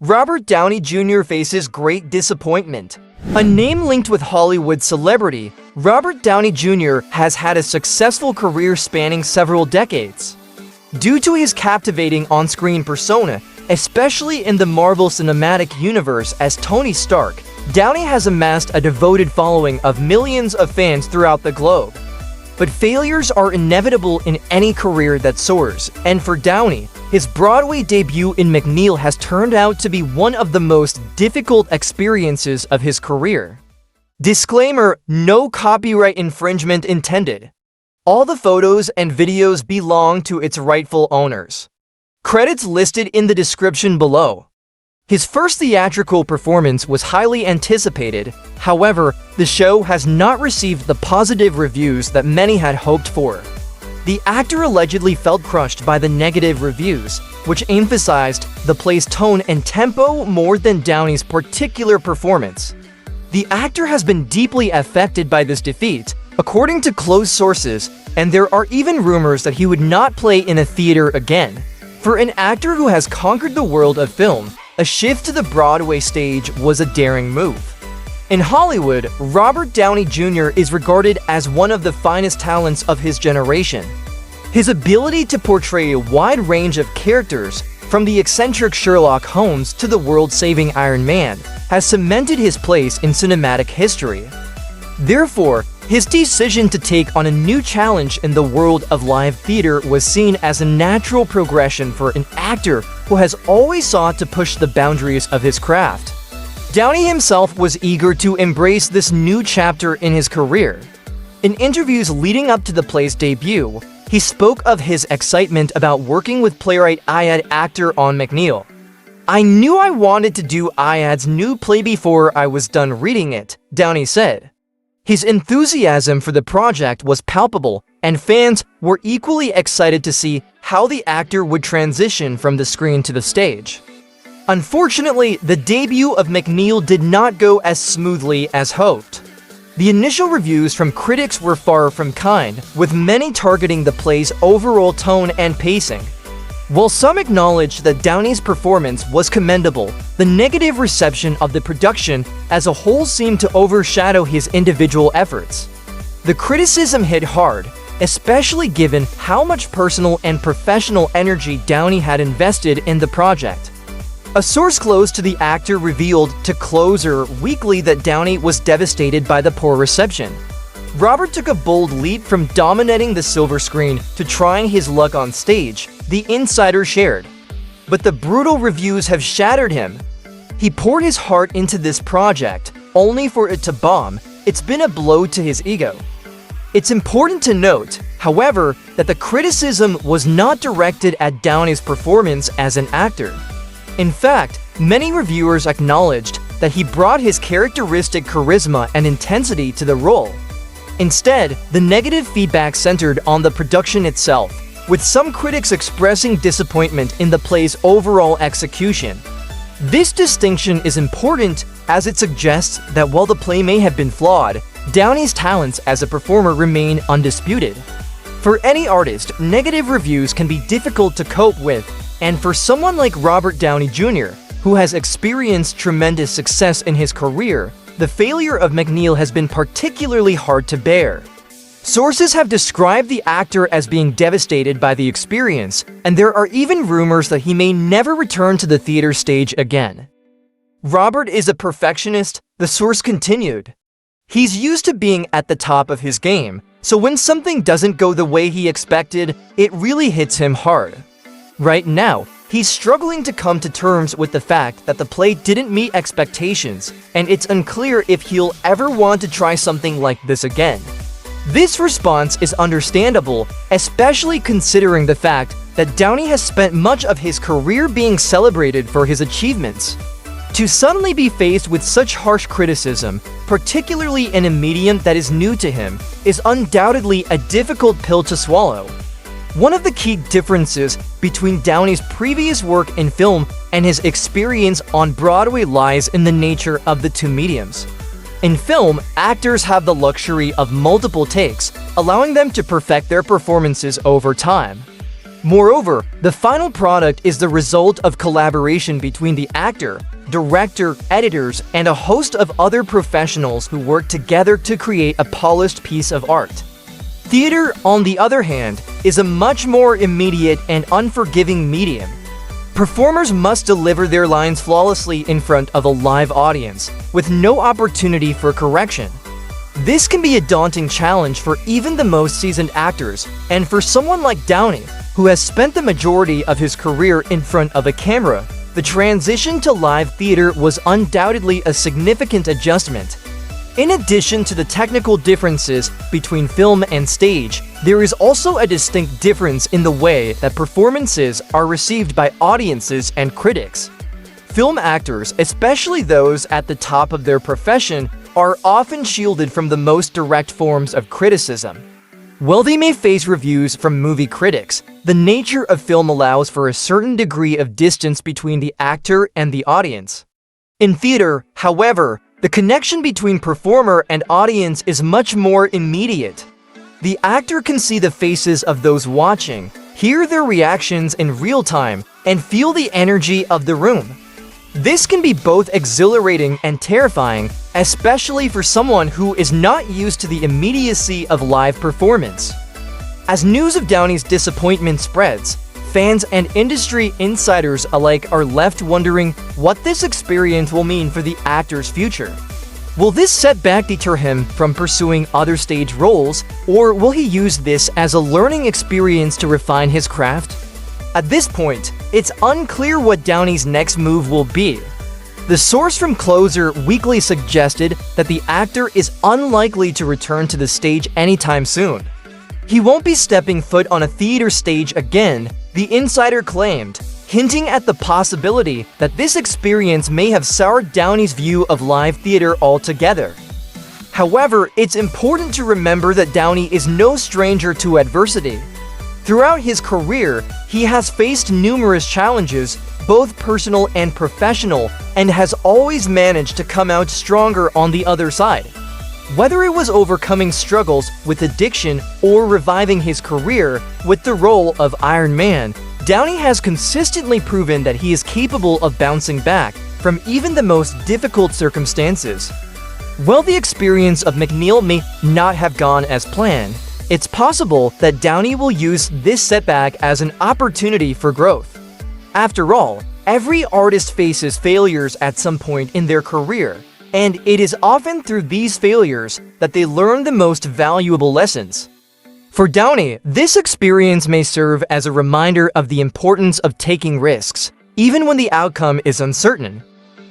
Robert Downey Jr. faces great disappointment. A name linked with Hollywood celebrity, Robert Downey Jr. has had a successful career spanning several decades. Due to his captivating on-screen persona, especially in the Marvel Cinematic Universe as Tony Stark, Downey has amassed a devoted following of millions of fans throughout the globe. But failures are inevitable in any career that soars, and for Downey, his Broadway debut in McNeil has turned out to be one of the most difficult experiences of his career. Disclaimer: no copyright infringement intended. All the photos and videos belong to its rightful owners. Credits listed in the description below. His first theatrical performance was highly anticipated. However, the show has not received the positive reviews that many had hoped for. The actor allegedly felt crushed by the negative reviews, which emphasized the play's tone and tempo more than Downey's particular performance. The actor has been deeply affected by this defeat, according to close sources, and there are even rumors that he would not play in a theater again. For an actor who has conquered the world of film, a shift to the Broadway stage was a daring move. In Hollywood, Robert Downey Jr. is regarded as one of the finest talents of his generation. His ability to portray a wide range of characters, from the eccentric Sherlock Holmes to the world-saving Iron Man, has cemented his place in cinematic history. Therefore, his decision to take on a new challenge in the world of live theater was seen as a natural progression for an actor who has always sought to push the boundaries of his craft. Downey himself was eager to embrace this new chapter in his career. In interviews leading up to the play's debut, he spoke of his excitement about working with playwright Ayad Akhtar on McNeil. "I knew I wanted to do Ayad's new play before I was done reading it," Downey said. His enthusiasm for the project was palpable, and fans were equally excited to see how the actor would transition from the screen to the stage. Unfortunately, the debut of McNeil did not go as smoothly as hoped. The initial reviews from critics were far from kind, with many targeting the play's overall tone and pacing. While some acknowledged that Downey's performance was commendable, the negative reception of the production as a whole seemed to overshadow his individual efforts. The criticism hit hard, especially given how much personal and professional energy Downey had invested in the project. A source close to the actor revealed to Closer Weekly that Downey was devastated by the poor reception. Robert took a bold leap from dominating the silver screen to trying his luck on stage, the insider shared. But the brutal reviews have shattered him. He poured his heart into this project, only for it to bomb. It's been a blow to his ego. It's important to note, however, that the criticism was not directed at Downey's performance as an actor. In fact, many reviewers acknowledged that he brought his characteristic charisma and intensity to the role. Instead, the negative feedback centered on the production itself, with some critics expressing disappointment in the play's overall execution. This distinction is important as it suggests that while the play may have been flawed, Downey's talents as a performer remain undisputed. For any artist, negative reviews can be difficult to cope with, and for someone like Robert Downey Jr., who has experienced tremendous success in his career, the failure of McNeil has been particularly hard to bear. Sources have described the actor as being devastated by the experience, and there are even rumors that he may never return to the theater stage again. Robert is a perfectionist, the source continued. He's used to being at the top of his game, so when something doesn't go the way he expected, it really hits him hard. Right now, he's struggling to come to terms with the fact that the play didn't meet expectations, and it's unclear if he'll ever want to try something like this again. This response is understandable, especially considering the fact that Downey has spent much of his career being celebrated for his achievements. To suddenly be faced with such harsh criticism, particularly in a medium that is new to him, is undoubtedly a difficult pill to swallow. One of the key differences between Downey's previous work in film and his experience on Broadway lies in the nature of the two mediums. In film, actors have the luxury of multiple takes, allowing them to perfect their performances over time. Moreover, the final product is the result of collaboration between the actor, director, editors, and a host of other professionals who work together to create a polished piece of art. Theater, on the other hand, is a much more immediate and unforgiving medium. Performers must deliver their lines flawlessly in front of a live audience, with no opportunity for correction. This can be a daunting challenge for even the most seasoned actors, and for someone like Downey, who has spent the majority of his career in front of a camera, the transition to live theater was undoubtedly a significant adjustment. In addition to the technical differences between film and stage, there is also a distinct difference in the way that performances are received by audiences and critics. Film actors, especially those at the top of their profession, are often shielded from the most direct forms of criticism. While they may face reviews from movie critics, the nature of film allows for a certain degree of distance between the actor and the audience. In theater, however, the connection between performer and audience is much more immediate. The actor can see the faces of those watching, hear their reactions in real time, and feel the energy of the room. This can be both exhilarating and terrifying, especially for someone who is not used to the immediacy of live performance. As news of Downey's disappointment spreads, fans and industry insiders alike are left wondering what this experience will mean for the actor's future. Will this setback deter him from pursuing other stage roles, or will he use this as a learning experience to refine his craft? At this point, it's unclear what Downey's next move will be. The source from Closer Weekly suggested that the actor is unlikely to return to the stage anytime soon. He won't be stepping foot on a theater stage again, the insider claimed, hinting at the possibility that this experience may have soured Downey's view of live theater altogether. However, it's important to remember that Downey is no stranger to adversity. Throughout his career, he has faced numerous challenges, both personal and professional, and has always managed to come out stronger on the other side. Whether it was overcoming struggles with addiction or reviving his career with the role of Iron Man, Downey has consistently proven that he is capable of bouncing back from even the most difficult circumstances. While the experience of McNeil may not have gone as planned, it's possible that Downey will use this setback as an opportunity for growth. After all, every artist faces failures at some point in their career, and it is often through these failures that they learn the most valuable lessons. For Downey, this experience may serve as a reminder of the importance of taking risks, even when the outcome is uncertain.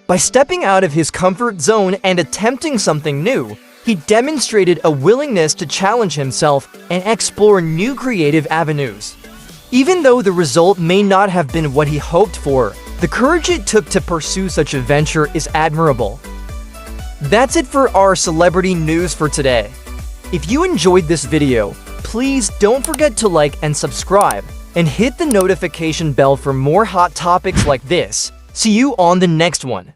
By stepping out of his comfort zone and attempting something new, he demonstrated a willingness to challenge himself and explore new creative avenues. Even though the result may not have been what he hoped for, the courage it took to pursue such a venture is admirable. That's it for our celebrity news for today. If you enjoyed this video, please don't forget to like and subscribe, and hit the notification bell for more hot topics like this. See you on the next one.